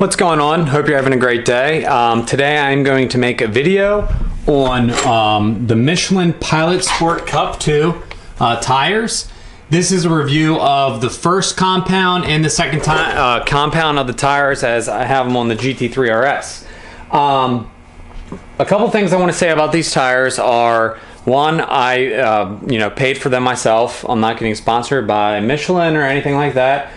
What's going on? Hope you're having a great day. Today I'm going to make a video on the Michelin Pilot Sport Cup 2 tires. This is a review of the first compound and the second compound of the tires as I have them on the GT3 RS. A couple things I want to say about these tires are, one, I paid for them myself. I'm not getting sponsored by Michelin or anything like that.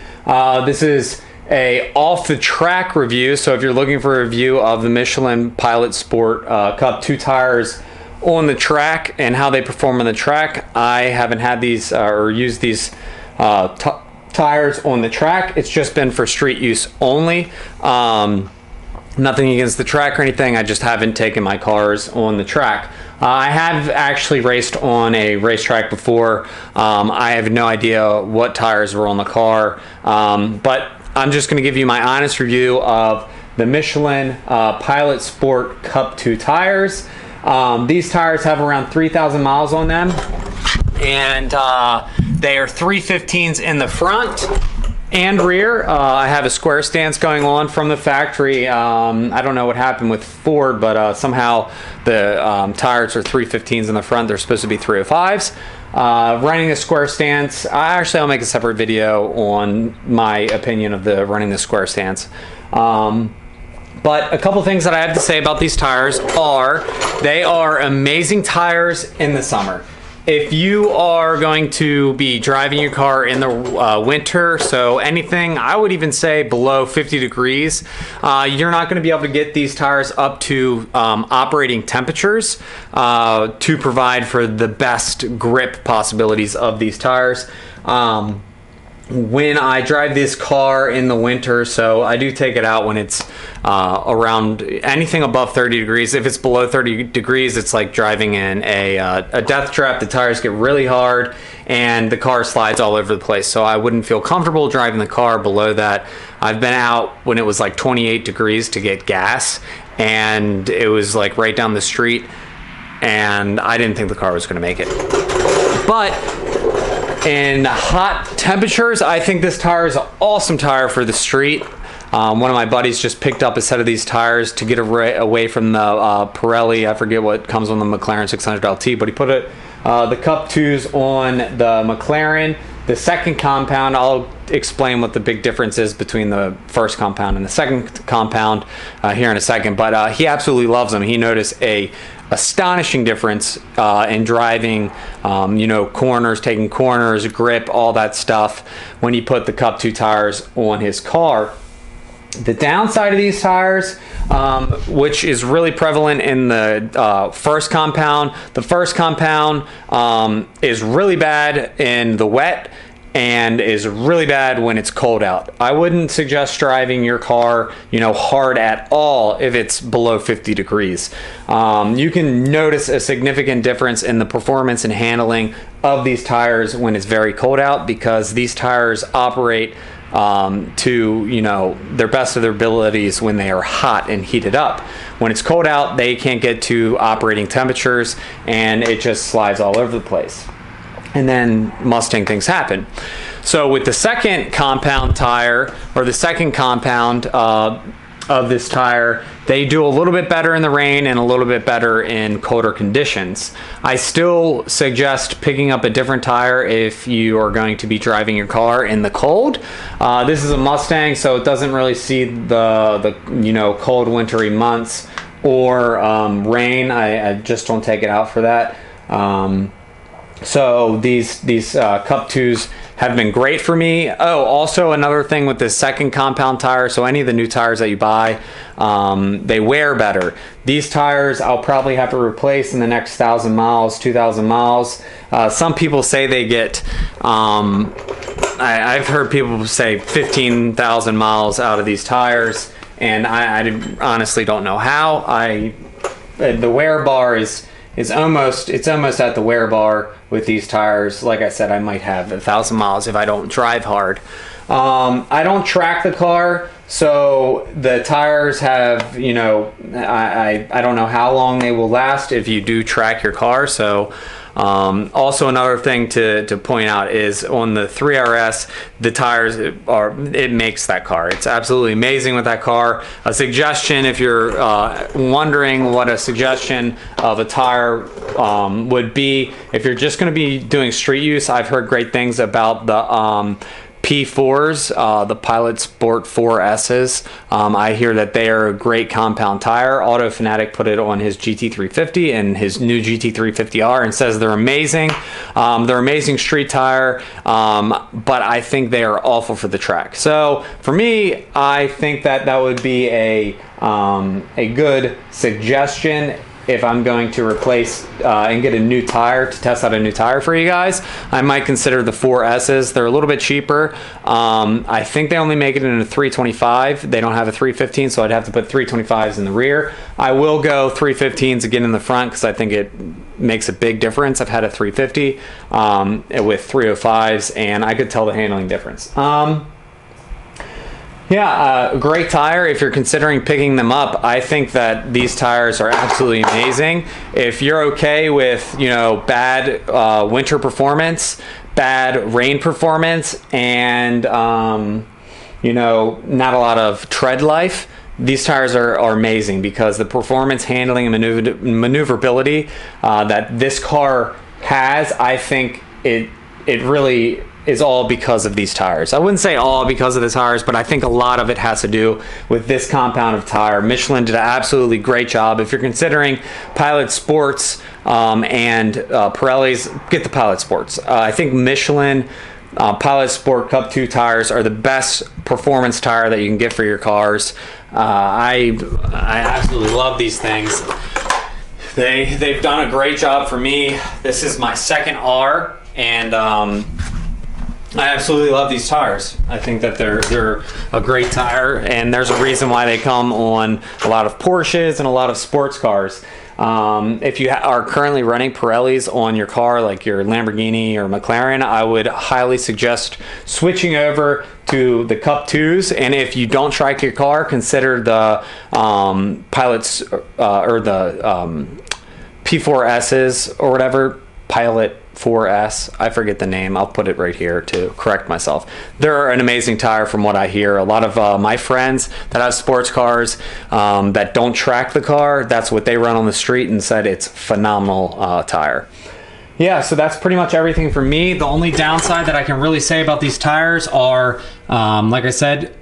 This is a off-the-track review, so if you're looking for a review of the Michelin Pilot Sport Cup 2 tires on the track and how they perform on the track, I haven't had these or used these tires on the track. It's just been for street use only. Nothing against the track or anything, I just haven't taken my cars on the track. I have actually raced on a racetrack before. I have no idea what tires were on the car, but I'm just going to give you my honest review of the Michelin Pilot Sport Cup 2 tires. These tires have around 3,000 miles on them, and they are 315s in the front and rear. I have a square stance going on from the factory. I don't know what happened with Ford, but somehow the tires are 315s in the front. They're supposed to be 305s. Running the square stance, I'll make a separate video on my opinion of the running the square stance. But a couple things that I have to say about these tires are they are amazing tires in the summer. If you are going to be driving your car in the winter, so anything, I would even say below 50 degrees, you're not going to be able to get these tires up to operating temperatures to provide for the best grip possibilities of these tires. When I drive this car in the winter, so I do take it out when it's around anything above 30 degrees. If it's below 30 degrees, it's like driving in a death trap. The tires get really hard and the car slides all over the place. So I wouldn't feel comfortable driving the car below that. I've been out when it was like 28 degrees to get gas, and it was like right down the street, and I didn't think the car was going to make it. But in hot temperatures, I think this tire is an awesome tire for the street. One of my buddies just picked up a set of these tires to get away from the Pirelli. I forget what comes on the McLaren 600 LT, but he put the Cup 2s on the McLaren. The second compound, I'll explain what the big difference is between the first compound and the second compound here in a second, but he absolutely loves them. He noticed a astonishing difference in driving, corners, taking corners, grip, all that stuff when he put the Cup 2 tires on his car. The downside of these tires, which is really prevalent in the first compound, is really bad in the wet and is really bad when it's cold out. I wouldn't suggest driving your car, hard at all if it's below 50 degrees. You can notice a significant difference in the performance and handling of these tires when it's very cold out, because these tires operate to their best of their abilities when they are hot and heated up. When it's cold out, they can't get to operating temperatures and it just slides all over the place. And then Mustang things happen. So with the second compound tire, or the second compound of this tire, they do a little bit better in the rain and a little bit better in colder conditions. I still suggest picking up a different tire if you are going to be driving your car in the cold. This is a Mustang, so it doesn't really see the cold wintry months or rain. I just don't take it out for that. So these Cup 2s have been great for me. Oh, also another thing with this second compound tire, so any of the new tires that you buy, they wear better. These tires I'll probably have to replace in the next 1,000 miles, 2,000 miles. Some people say they get, I've heard people say 15,000 miles out of these tires, and I honestly don't know how. The wear bar is almost at the wear bar with these tires. Like I said, I might have 1,000 miles if I don't drive hard. I don't track the car, so the tires have, you know, I don't know how long they will last if you do track your car. So also another thing to point out is on the 3RS, the tires it makes that car. It's absolutely amazing with that car. A suggestion, if you're wondering what a suggestion of a tire would be, if you're just going to be doing street use, I've heard great things about the P4s, the Pilot Sport 4Ss. I hear that they are a great compound tire. Auto Fanatic put it on his GT350 and his new GT350R and says they're amazing. They're amazing street tire, but I think they are awful for the track. So for me, I think that would be a good suggestion. If I'm going to replace and get a new tire, to test out a new tire for you guys, I might consider the 4Ss. They're a little bit cheaper. I think they only make it in a 325. They don't have a 315, so I'd have to put 325s in the rear. I will go 315s again in the front because I think it makes a big difference. I've had a 350 with 305s, and I could tell the handling difference. Yeah, great tire. If you're considering picking them up, I think that these tires are absolutely amazing. If you're okay with, you know, bad winter performance, bad rain performance, and you know, not a lot of tread life, these tires are amazing because the performance, handling, and maneuverability that this car has, I think it really is all because of these tires. I wouldn't say all because of the tires, but I think a lot of it has to do with this compound of tire. Michelin did an absolutely great job. If you're considering Pilot Sports and Pirelli's, get the Pilot Sports. I think Michelin Pilot Sport Cup 2 tires are the best performance tire that you can get for your cars. I absolutely love these things. They've done a great job for me. This is my second R, and I absolutely love these tires. I think that they're a great tire, and there's a reason why they come on a lot of Porsches and a lot of sports cars. If you are currently running Pirellis on your car, like your Lamborghini or McLaren, I would highly suggest switching over to the Cup 2s. And if you don't track your car, consider the Pilots or the P4Ss or whatever, Pilot 4S, I forget the name. I'll put it right here to correct myself. They're an amazing tire from what I hear. A lot of my friends that have sports cars that don't track the car, that's what they run on the street, and said it's phenomenal tire. Yeah, so that's pretty much everything for me. The only downside that I can really say about these tires are, like I said,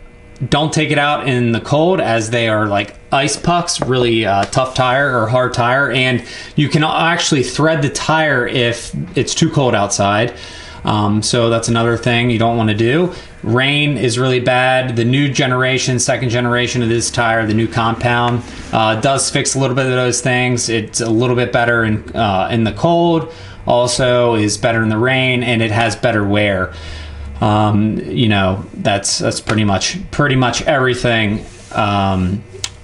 don't take it out in the cold, as they are like ice pucks, really tough tire or hard tire, and you can actually thread the tire if it's too cold outside. So that's another thing you don't want to do. Rain is really bad. The new generation, second generation of this tire, the new compound, does fix a little bit of those things. It's a little bit better in the cold, also is better in the rain, and it has better wear. You know, that's pretty much everything.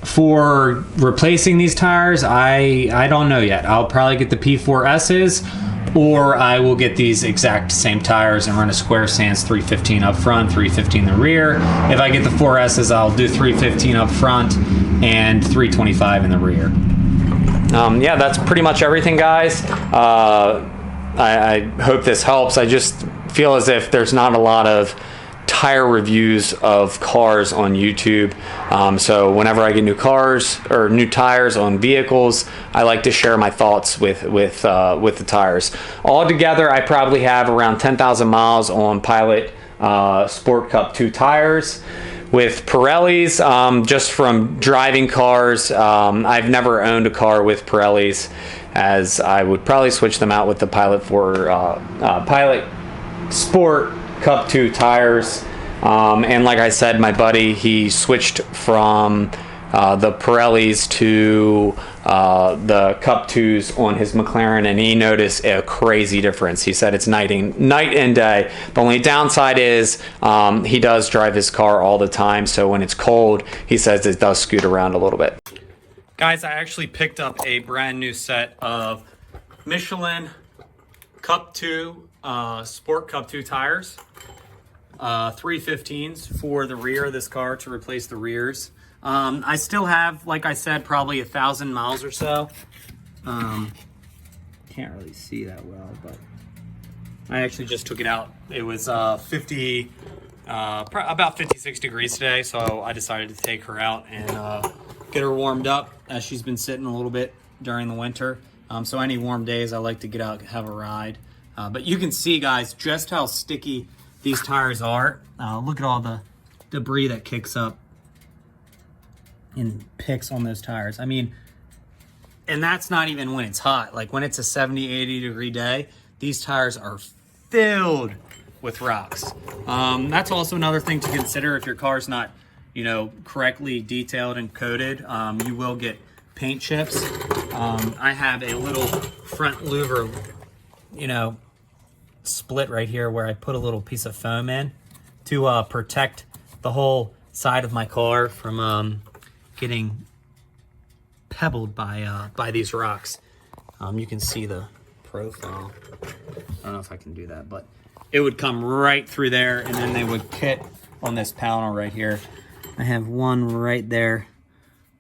For replacing these tires, I don't know yet. I'll probably get the P4Ss, or I will get these exact same tires and run a Square Sans 315 up front, 315 in the rear. If I get the 4Ss, I'll do 315 up front and 325 in the rear. Yeah, that's pretty much everything, guys. I hope this helps. I just feel as if there's not a lot of tire reviews of cars on YouTube. So whenever I get new cars or new tires on vehicles, I like to share my thoughts with the tires. Altogether, I probably have around 10,000 miles on Pilot Sport Cup 2 tires. With Pirellis, just from driving cars, I've never owned a car with Pirellis, as I would probably switch them out with the Pilot Sport Cup 2 tires. And like I said, my buddy, he switched from the Pirellis to the Cup 2s on his McLaren, and he noticed a crazy difference. He said it's night and day. The only downside is he does drive his car all the time, so when it's cold, he says it does scoot around a little bit. Guys, I actually picked up a brand new set of Michelin Cup 2 Sport Cup 2 tires. 315s for the rear of this car to replace the rears. I still have, like I said, probably 1,000 miles or so. Can't really see that well, but I actually just took it out. It was about 56 degrees today, so I decided to take her out and get her warmed up, as she's been sitting a little bit during the winter. So any warm days, I like to get out, have a ride. But you can see, guys, just how sticky these tires are. Look at all the debris that kicks up and picks on those tires. I mean, and that's not even when it's hot. Like when it's a 70, 80 degree day, these tires are filled with rocks. That's also another thing to consider. If your car's not, you know, correctly detailed and coated, you will get paint chips. I have a little front louver, you know, split right here where I put a little piece of foam in to protect the whole side of my car from getting pebbled by these rocks. You can see the profile. I don't know if I can do that, but it would come right through there, and then they would hit on this panel right here. I have one right there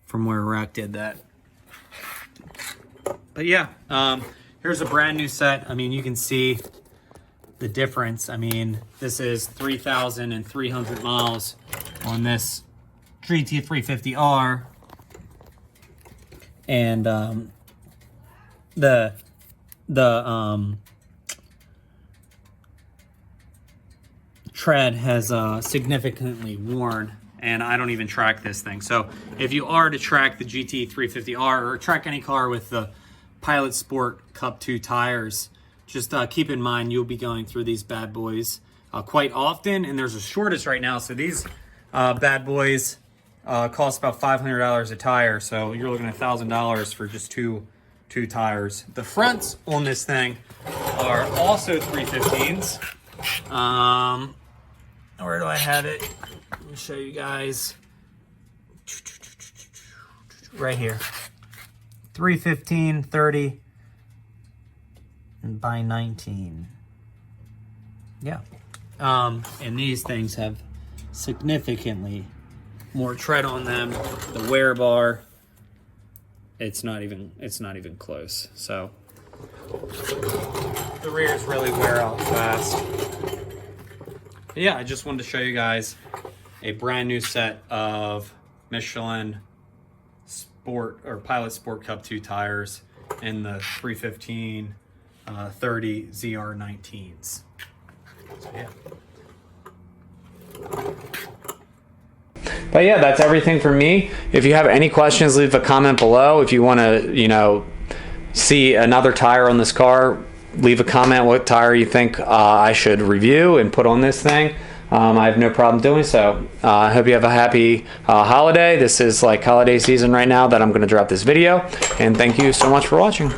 from where Rock did that. But yeah, here's a brand new set. I mean, you can see the difference. I mean, this is 3,300 miles on this GT350R, and the tread has significantly worn, and I don't even track this thing. So if you are to track the GT350R or track any car with the Pilot Sport Cup 2 tires, just keep in mind you'll be going through these bad boys quite often, and there's a shortage right now. So these bad boys cost about $500 a tire, so you're looking at $1,000 for just two tires. The fronts on this thing are also 315s. Where do I have it? Let me show you guys. Right here. 315, 30, and by 19. Yeah. And these things have significantly more tread on them. The wear bar, it's not even close. So the rears really wear out fast. But yeah, I just wanted to show you guys a brand new set of Michelin Sport or Pilot Sport Cup 2 tires in the 315 30 ZR19s. So yeah. But yeah, that's everything for me. If you have any questions, leave a comment below. If you want to, you know, see another tire on this car, leave a comment what tire you think I should review and put on this thing. I have no problem doing so. I hope you have a happy holiday. This is like holiday season right now that I'm going to drop this video. And thank you so much for watching.